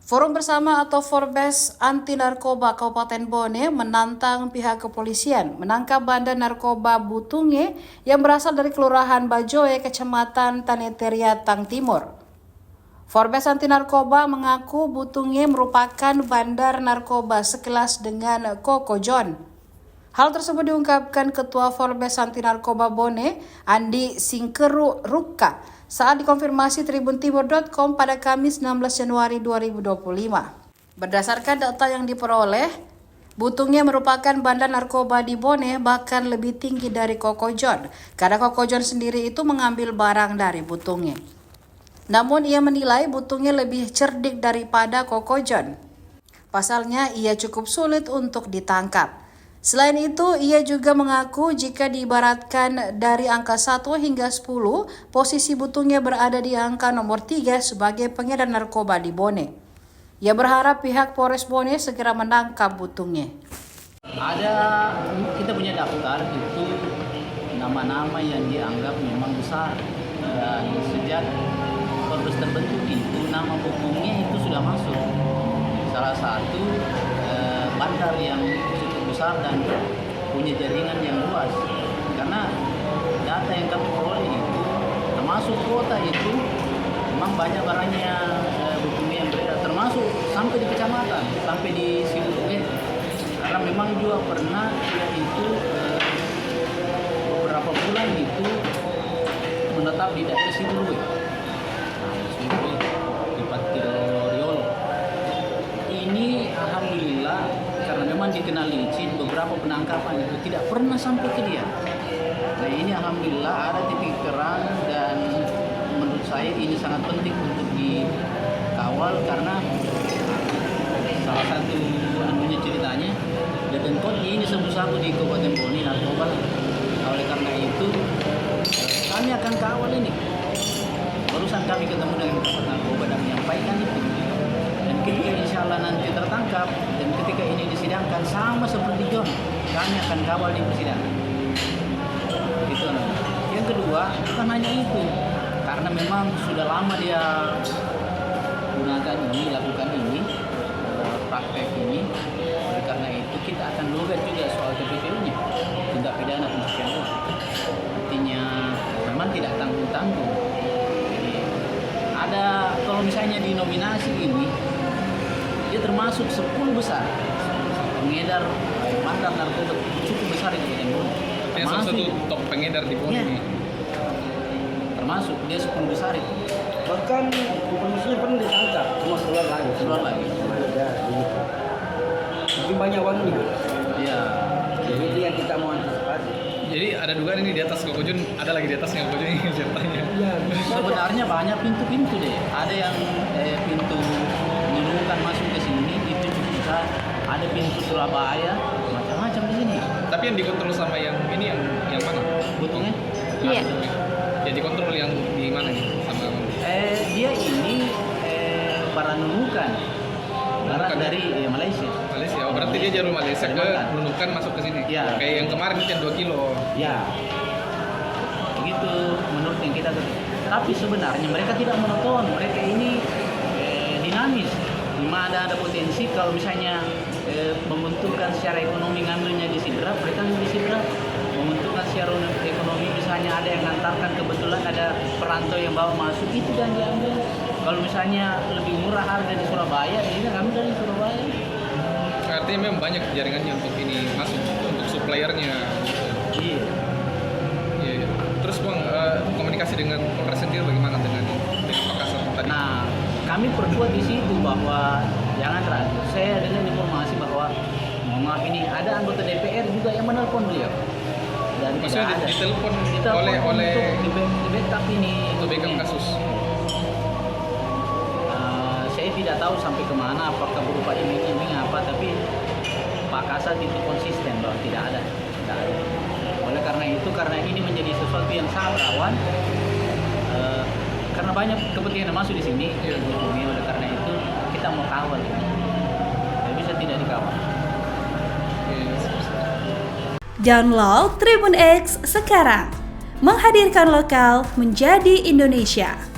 Forum Bersama atau Forbes Anti Narkoba Kabupaten Bone menantang pihak kepolisian menangkap bandar narkoba Butunge yang berasal dari Kelurahan Bajoe, Kecamatan Taneteria, Tang Timur. Forbes Anti Narkoba mengaku Butunge merupakan bandar narkoba sekelas dengan Koko John. Hal tersebut diungkapkan Ketua Forbes Anti Narkoba Bone, Andi Singkeru Ruka, saat dikonfirmasi tribuntimur.com pada Kamis 16 Januari 2025. Berdasarkan data yang diperoleh, Butunge merupakan bandar narkoba di Bone bahkan lebih tinggi dari Koko John, karena Koko John sendiri itu mengambil barang dari Butunge. Namun ia menilai Butunge lebih cerdik daripada Koko John. Pasalnya ia cukup sulit untuk ditangkap. Selain itu, ia juga mengaku jika diibaratkan dari angka 1 hingga 10, posisi Butunge berada di angka nomor 3 sebagai pengedar narkoba di Bone. Ia berharap pihak Polres Bone segera menangkap Butunge. Kita punya daftar itu nama-nama yang dianggap memang besar, dan sejak Polres terbentuk itu nama Butunge itu sudah masuk. Salah satu bandar yang cukup besar dan punya jaringan yang luas, karena data yang kami peroleh itu termasuk kota itu memang banyak barangnya Butunge yang beredar, termasuk sampai di kecamatan, sampai di Siluwe, karena memang juga pernah dia itu beberapa bulan itu menetap di daerah Siluwe, di Patiro. Ini alhamdulillah karena memang dikenal licin, beberapa penangkapan itu tidak pernah sampai ke dia. Nah ini alhamdulillah ada titik terang, dan menurut saya ini sangat penting untuk dikawal, karena salah satu ceritanya Dedenkot ini sabu-sabu di Kabupaten Bone narkoba. Oleh karena itu kami akan kawal ini. Barusan kami ketemu dengan Kapolres Narkoba dan menyampaikan itu. Dan ketika insya Allah nanti tertangkap dan ketika ini disidangkan sama seperti John, kami akan kawal di persidangan. Itu. Yang kedua, bukan hanya itu, karena memang sudah lama dia gunakan ini, lakukan ini, praktek ini. Oleh karena itu kita akan gugat juga soal TPPU-nya, tindak pidana pencucian uang. Artinya memang tidak tanggung-tanggung. Jadi ada, kalau misalnya di nominasi ini, dia termasuk 10 besar pengedar bandar narkoba cukup besar di Kabupaten Bone. Dia salah satu top pengedar di Bone ini. Termasuk dia 10 besar itu. Bahkan polisinya pernah ditangkap, cuma keluar lagi. Mungkin banyak uangnya. Iya. Jadi itu yang kita mau antisipasi. Jadi ada dugaan ini di atas Koko John, ada lagi di atasnya Koko John ini ceritanya. Iya. Sebenarnya banyak pintu-pintu deh. Ada yang pintu Nunukan masuk ke sini itu bisa, ada pintu Surabaya, macam-macam di sini. Tapi yang dikontrol sama yang ini yang mana? Butunge? Iya. Ya dikontrol yang di mana nih sama? Dia ini para Nunukan. Barang Nunukan dari Malaysia. Malaysia. Oh, berarti dia jalur Malaysia ke Nunukan masuk ke sini. Iya. Kayak yang kemarin itu yang 2 kilo. Ya. Begitu menurut yang kita. Tapi sebenarnya mereka tidak monoton. Mereka ini dinamis. Dimana ada potensi kalau misalnya membentukkan secara ekonomi ngambilnya di Sidrap, mereka ngambil di Sidrap. Membentukkan secara ekonomi misalnya ada yang ngantarkan, kebetulan ada perantau yang bawa masuk, itu dan diambil. Kalau misalnya lebih murah harga di Surabaya, ini kami dari Surabaya. Artinya memang banyak jaringannya untuk ini masuk, untuk suppliernya. Iya. Iya. Terus Bang, komunikasi dengan Polres sendiri bagaimana dengan Makassar tadi? Nah, kami perkuat di situ bahwa jangan ragu. Saya dengar informasi bahwa mohon maaf ini ada anggota DPR juga yang menelpon beliau. Dan maksudnya tidak ada. ditelepon oleh untuk di backup ini. Untuk backup kasus. Saya tidak tahu sampai kemana, apakah berupa iming-iming apa, tapi Pak Kasat itu konsisten bahwa tidak ada. Oleh karena itu, karena ini menjadi sesuatu yang sangat rawan, karena banyak kepentingan yang masuk di sini, oleh karena itu kita mau kawal, tidak bisa tidak dikawal. Download Tribun X sekarang, menghadirkan lokal menjadi Indonesia.